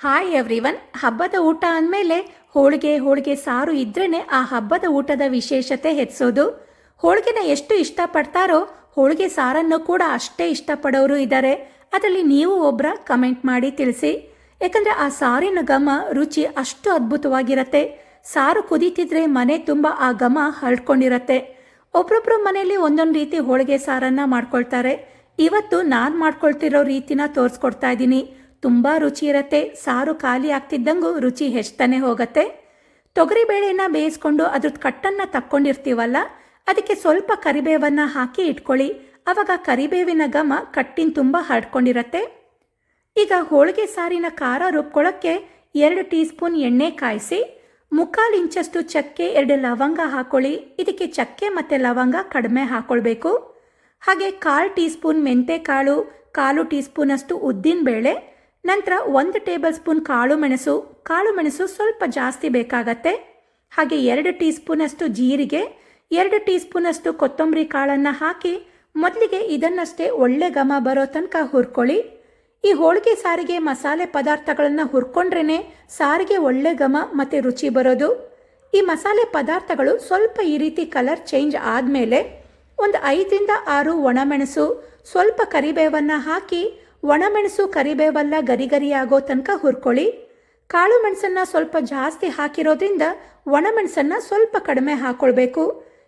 Hi everyone. ಹಬ್ಬದ ಊಟ ಅಂದಮೇಲೆ ಹೋಳಿಗೆ ಸಾರು ಇದ್ರೇ ಆ ಹಬ್ಬದ ಊಟದ ವಿಶೇಷತೆ ಹೆಚ್ಚೋದು. ಹೋಳಿಗೆನ ಎಷ್ಟು ಇಷ್ಟಪಡ್ತಾರೋ ಹೋಳಿಗೆ ಸಾರನ್ನು ಕೂಡ ಅಷ್ಟೇ ಇಷ್ಟಪಡೋರು ಇದ್ದಾರೆ. ಅದರಲ್ಲಿ ನೀವು ಒಬ್ಬರ ಕಮೆಂಟ್ ಮಾಡಿ ತಿಳಿಸಿ. ಯಾಕಂದರೆ ಆ ಸಾರಿನ ಘಮ ರುಚಿ ಅಷ್ಟು ಅದ್ಭುತವಾಗಿರುತ್ತೆ. ಸಾರು ಕುದೀತಿದ್ರೆ ಮನೆ ತುಂಬ ಆ ಘಮ ಹರಡ್ಕೊಂಡಿರತ್ತೆ. ಒಬ್ರೊಬ್ರು ಮನೆಯಲ್ಲಿ ಒಂದೊಂದು ರೀತಿ ಹೋಳಿಗೆ ಸಾರನ್ನು ಮಾಡ್ಕೊಳ್ತಾರೆ. ಇವತ್ತು ನಾನು ಮಾಡ್ಕೊಳ್ತಿರೋ ರೀತಿನ ತೋರಿಸ್ಕೊಡ್ತಾ ಇದ್ದೀನಿ. ತುಂಬ ರುಚಿ ಇರುತ್ತೆ. ಸಾರು ಖಾಲಿ ಆಗ್ತಿದ್ದಂಗೂ ರುಚಿ ಹೆಚ್ಚತಾನೆ ಹೋಗುತ್ತೆ. ತೊಗರಿಬೇಳೆನ ಬೇಯಿಸ್ಕೊಂಡು ಅದ್ರದ್ದು ಕಟ್ಟನ್ನು ತಕ್ಕೊಂಡಿರ್ತೀವಲ್ಲ, ಅದಕ್ಕೆ ಸ್ವಲ್ಪ ಕರಿಬೇವನ್ನು ಹಾಕಿ ಇಟ್ಕೊಳ್ಳಿ. ಆವಾಗ ಕರಿಬೇವಿನ ಘಮ ಕಟ್ಟಿನ ತುಂಬ ಹರಡ್ಕೊಂಡಿರತ್ತೆ. ಈಗ ಹೋಳಿಗೆ ಸಾರಿನ ಖಾರ ರುಬ್ಕೊಳ್ಳೋಕ್ಕೆ 2 ಟೀ ಸ್ಪೂನ್ ಎಣ್ಣೆ ಕಾಯಿಸಿ, 3/4 ಇಂಚಷ್ಟು ಚಕ್ಕೆ, 2 ಲವಂಗ ಹಾಕೊಳ್ಳಿ. ಇದಕ್ಕೆ ಚಕ್ಕೆ ಮತ್ತು ಲವಂಗ ಕಡಿಮೆ ಹಾಕ್ಕೊಳ್ಬೇಕು. ಹಾಗೆ 1/4 ಟೀ ಸ್ಪೂನ್ ಮೆಂತೆಕಾಳು, 1/4 ಟೀ ಸ್ಪೂನಷ್ಟು ಉದ್ದಿನಬೇಳೆ, ನಂತರ 1 ಟೇಬಲ್ ಸ್ಪೂನ್ ಕಾಳು ಮೆಣಸು ಸ್ವಲ್ಪ ಜಾಸ್ತಿ ಬೇಕಾಗತ್ತೆ. ಹಾಗೆ 2 ಟೀ ಸ್ಪೂನಷ್ಟು ಜೀರಿಗೆ, 2 ಟೀ ಸ್ಪೂನಷ್ಟು ಕೊತ್ತಂಬರಿ ಕಾಳನ್ನು ಹಾಕಿ ಮೊದಲಿಗೆ ಇದನ್ನಷ್ಟೇ ಒಳ್ಳೆ ಘಮ ಬರೋ ತನಕ ಹುರ್ಕೊಳ್ಳಿ. ಈ ಹೋಳಿಗೆ ಸಾರಿಗೆ ಮಸಾಲೆ ಪದಾರ್ಥಗಳನ್ನು ಹುರ್ಕೊಂಡ್ರೇ ಸಾರಿಗೆ ಒಳ್ಳೆ ಘಮ ಮತ್ತು ರುಚಿ ಬರೋದು. ಈ ಮಸಾಲೆ ಪದಾರ್ಥಗಳು ಸ್ವಲ್ಪ ಈ ರೀತಿ ಕಲರ್ ಚೇಂಜ್ ಆದಮೇಲೆ ಒಂದು 5ರಿಂದ 6 ಒಣಮೆಣಸು, ಸ್ವಲ್ಪ ಕರಿಬೇವನ್ನು ಹಾಕಿ ಒಣಮೆಣಸು ಕರಿಬೇವೆಲ್ಲ ಗರಿ ಆಗೋ ತನಕ ಹುರ್ಕೊಳ್ಳಿ. ಕಾಳು ಮೆಣಸನ್ನು ಸ್ವಲ್ಪ ಜಾಸ್ತಿ ಹಾಕಿರೋದ್ರಿಂದ ಒಣಮೆಣಸನ್ನು ಸ್ವಲ್ಪ ಕಡಿಮೆ ಹಾಕ್ಕೊಳ್ಬೇಕು.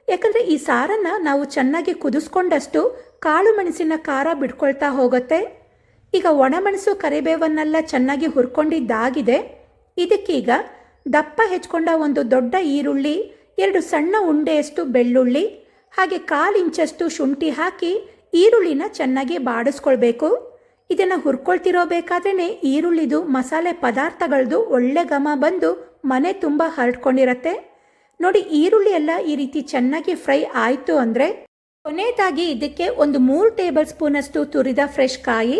ಯಾಕಂದರೆ ಈ ಸಾರನ್ನು ನಾವು ಚೆನ್ನಾಗಿ ಕುದಿಸ್ಕೊಂಡಷ್ಟು ಕಾಳು ಮೆಣಸಿನ ಖಾರ ಬಿಡ್ಕೊಳ್ತಾ ಹೋಗುತ್ತೆ. ಈಗ ಒಣಮೆಣಸು ಕರಿಬೇವನ್ನೆಲ್ಲ ಚೆನ್ನಾಗಿ ಹುರ್ಕೊಂಡಿದ್ದಾಗಿದೆ. ಇದಕ್ಕೀಗ ದಪ್ಪ ಹೆಚ್ಕೊಂಡ ಒಂದು ದೊಡ್ಡ ಈರುಳ್ಳಿ, 2 ಸಣ್ಣ ಉಂಡೆಯಷ್ಟು ಬೆಳ್ಳುಳ್ಳಿ, ಹಾಗೆ 1/4 ಇಂಚಷ್ಟು ಶುಂಠಿ ಹಾಕಿ ಈರುಳ್ಳಿನ ಚೆನ್ನಾಗಿ ಬಾಡಿಸ್ಕೊಳ್ಬೇಕು. ಇದನ್ನು ಹುರ್ಕೊಳ್ತಿರೋಬೇಕಾದ್ರೇ ಈರುಳ್ಳಿದು ಮಸಾಲೆ ಪದಾರ್ಥಗಳದ್ದು ಒಳ್ಳೆ ಘಮ ಬಂದು ಮನೆ ತುಂಬ ಹರಡ್ಕೊಂಡಿರತ್ತೆ. ನೋಡಿ, ಈರುಳ್ಳಿ ಎಲ್ಲ ಈ ರೀತಿ ಚೆನ್ನಾಗಿ ಫ್ರೈ ಆಯಿತು ಅಂದರೆ ಕೊನೆಯದಾಗಿ ಇದಕ್ಕೆ ಒಂದು 3 ಟೇಬಲ್ ಸ್ಪೂನಷ್ಟು ತುರಿದ ಫ್ರೆಶ್ ಕಾಯಿ,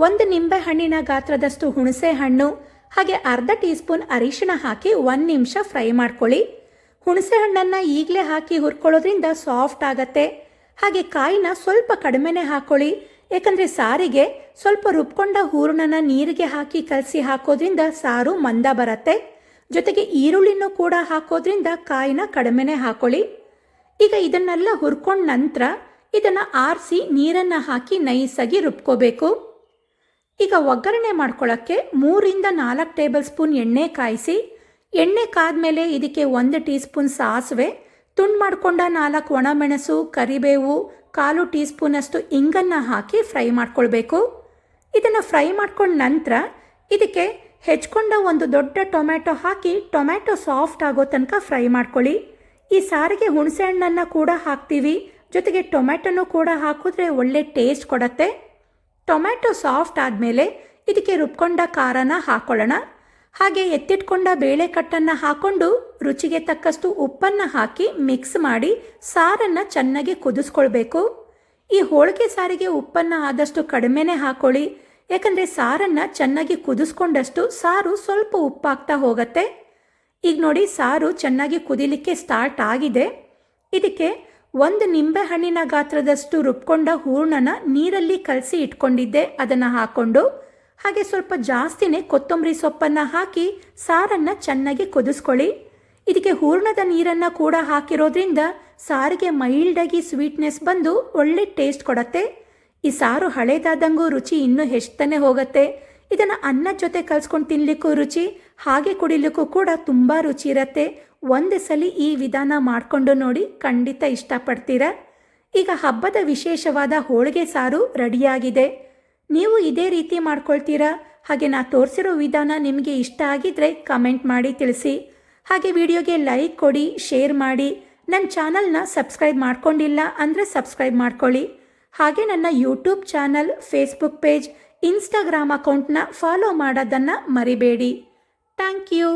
1 ನಿಂಬೆ ಹಣ್ಣಿನ ಗಾತ್ರದಷ್ಟು ಹುಣಸೆ ಹಣ್ಣು, ಹಾಗೆ ಅರ್ಧ ಟೀ ಸ್ಪೂನ್ ಅರಿಶಿಣ ಹಾಕಿ 1 ನಿಮಿಷ ಫ್ರೈ ಮಾಡ್ಕೊಳ್ಳಿ. ಹುಣಸೆ ಹಣ್ಣನ್ನು ಈಗಲೇ ಹಾಕಿ ಹುರ್ಕೊಳ್ಳೋದ್ರಿಂದ ಸಾಫ್ಟ್ ಆಗತ್ತೆ. ಹಾಗೆ ಕಾಯಿನ ಸ್ವಲ್ಪ ಕಡಿಮೆನೇ ಹಾಕ್ಕೊಳ್ಳಿ. ಯಾಕಂದರೆ ಸಾರಿಗೆ ಸ್ವಲ್ಪ ರುಬ್ಕೊಂಡ ಹೂರಣನ ನೀರಿಗೆ ಹಾಕಿ ಕಲಸಿ ಹಾಕೋದ್ರಿಂದ ಸಾರು ಮಂದ ಬರುತ್ತೆ. ಜೊತೆಗೆ ಈರುಳ್ಳಿನೂ ಕೂಡ ಹಾಕೋದ್ರಿಂದ ಕಾಯಿನ ಕಡಿಮೆನೇ ಹಾಕೊಳ್ಳಿ. ಈಗ ಇದನ್ನೆಲ್ಲ ಹುರ್ಕೊಂಡ ನಂತರ ಇದನ್ನು ಆರಿಸಿ ನೀರನ್ನು ಹಾಕಿ ನೈಸಾಗಿ ರುಬ್ಕೋಬೇಕು. ಈಗ ಒಗ್ಗರಣೆ ಮಾಡ್ಕೊಳ್ಳೋಕ್ಕೆ 3ರಿಂದ 4 ಟೇಬಲ್ ಸ್ಪೂನ್ ಎಣ್ಣೆ ಕಾಯಿಸಿ, ಎಣ್ಣೆ ಕಾದ್ಮೇಲೆ ಇದಕ್ಕೆ 1 ಟೀ ಸ್ಪೂನ್ ಸಾಸಿವೆ, ತುಂಡು ಮಾಡಿಕೊಂಡ 4 ಒಣಮೆಣಸು, ಕರಿಬೇವು, 1/4 ಟೀ ಸ್ಪೂನಷ್ಟು ಇಂಗನ್ನು ಹಾಕಿ ಫ್ರೈ ಮಾಡ್ಕೊಳ್ಬೇಕು. ಇದನ್ನು ಫ್ರೈ ಮಾಡ್ಕೊಂಡ ನಂತರ ಇದಕ್ಕೆ ಹೆಚ್ಕೊಂಡ ಒಂದು ದೊಡ್ಡ ಟೊಮ್ಯಾಟೊ ಹಾಕಿ ಟೊಮ್ಯಾಟೊ ಸಾಫ್ಟ್ ಆಗೋ ತನಕ ಫ್ರೈ ಮಾಡ್ಕೊಳ್ಳಿ. ಈ ಸಾರಿಗೆ ಹುಣಸೆ ಹಣ್ಣನ್ನು ಕೂಡ ಹಾಕ್ತೀವಿ, ಜೊತೆಗೆ ಟೊಮ್ಯಾಟೊನೂ ಕೂಡ ಹಾಕಿದ್ರೆ ಒಳ್ಳೆ ಟೇಸ್ಟ್ ಕೊಡುತ್ತೆ. ಟೊಮ್ಯಾಟೊ ಸಾಫ್ಟ್ ಆದಮೇಲೆ ಇದಕ್ಕೆ ರುಬ್ಕೊಂಡ ಖಾರನ ಹಾಕ್ಕೊಳ್ಳೋಣ. ಹಾಗೆ ಎತ್ತಿಟ್ಕೊಂಡ ಬೇಳೆಕಟ್ಟನ್ನು ಹಾಕ್ಕೊಂಡು ರುಚಿಗೆ ತಕ್ಕಷ್ಟು ಉಪ್ಪನ್ನು ಹಾಕಿ ಮಿಕ್ಸ್ ಮಾಡಿ ಸಾರನ್ನು ಚೆನ್ನಾಗಿ ಕುದಿಸ್ಕೊಳ್ಬೇಕು. ಈ ಹೋಳಿಗೆ ಸಾರಿಗೆ ಉಪ್ಪನ್ನು ಆದಷ್ಟು ಕಡಿಮೆನೇ ಹಾಕ್ಕೊಳ್ಳಿ. ಯಾಕಂದರೆ ಸಾರನ್ನು ಚೆನ್ನಾಗಿ ಕುದಿಸ್ಕೊಂಡಷ್ಟು ಸಾರು ಸ್ವಲ್ಪ ಉಪ್ಪಾಗ್ತಾ ಹೋಗುತ್ತೆ. ಈಗ ನೋಡಿ, ಸಾರು ಚೆನ್ನಾಗಿ ಕುದಿಲಿಕ್ಕೆ ಸ್ಟಾರ್ಟ್ ಆಗಿದೆ. ಇದಕ್ಕೆ 1 ನಿಂಬೆ ಹಣ್ಣಿನ ಗಾತ್ರದಷ್ಟು ರುಬ್ಕೊಂಡ ಹೂರಣನ ನೀರಲ್ಲಿ ಕಲಸಿ ಇಟ್ಕೊಂಡಿದ್ದೆ, ಅದನ್ನು ಹಾಕ್ಕೊಂಡು ಹಾಗೆ ಸ್ವಲ್ಪ ಜಾಸ್ತಿನೇ ಕೊತ್ತಂಬರಿ ಸೊಪ್ಪನ್ನು ಹಾಕಿ ಸಾರನ್ನು ಚೆನ್ನಾಗಿ ಕುದಿಸ್ಕೊಳ್ಳಿ. ಇದಕ್ಕೆ ಹೂರಣದ ನೀರನ್ನು ಕೂಡ ಹಾಕಿರೋದ್ರಿಂದ ಸಾರಿಗೆ ಮೈಲ್ಡಾಗಿ ಸ್ವೀಟ್ನೆಸ್ ಬಂದು ಒಳ್ಳೆ ಟೇಸ್ಟ್ ಕೊಡುತ್ತೆ. ಈ ಸಾರು ಹಳೇದಾದಂಗೂ ರುಚಿ ಇನ್ನೂ ಹೆಚ್ಚತಾನೆ ಹೋಗುತ್ತೆ. ಇದನ್ನು ಅನ್ನದ ಜೊತೆ ಕಲಿಸ್ಕೊಂಡು ತಿನ್ನಲಿಕ್ಕೂ ರುಚಿ, ಹಾಗೆ ಕುಡಿಲಿಕ್ಕೂ ಕೂಡ ತುಂಬ ರುಚಿ ಇರುತ್ತೆ. ಒಂದು ಸಲ ಈ ವಿಧಾನ ಮಾಡಿಕೊಂಡು ನೋಡಿ, ಖಂಡಿತ ಇಷ್ಟಪಡ್ತೀರಾ. ಈಗ ಹಬ್ಬದ ವಿಶೇಷವಾದ ಹೋಳಿಗೆ ಸಾರು ರೆಡಿಯಾಗಿದೆ. ನೀವು ಇದೇ ರೀತಿ ಮಾಡ್ಕೊಳ್ತೀರಾ? ಹಾಗೆ ನಾ ತೋರಿಸಿರೋ ವಿಧಾನ ನಿಮಗೆ ಇಷ್ಟ ಆಗಿದ್ರೆ ಕಮೆಂಟ್ ಮಾಡಿ ತಿಳಿಸಿ. ಹಾಗೆ ವಿಡಿಯೋಗೆ ಲೈಕ್ ಕೊಡಿ, ಶೇರ್ ಮಾಡಿ. ನನ್ನ ಚಾನಲ್ನ ಸಬ್ಸ್ಕ್ರೈಬ್ ಮಾಡ್ಕೊಂಡಿಲ್ಲ ಅಂದರೆ ಸಬ್ಸ್ಕ್ರೈಬ್ ಮಾಡ್ಕೊಳ್ಳಿ. ಹಾಗೆ ನನ್ನ YouTube channel, Facebook page, Instagram ಅಕೌಂಟ್ನ ಫಾಲೋ ಮಾಡೋದನ್ನು ಮರಿಬೇಡಿ. Thank you.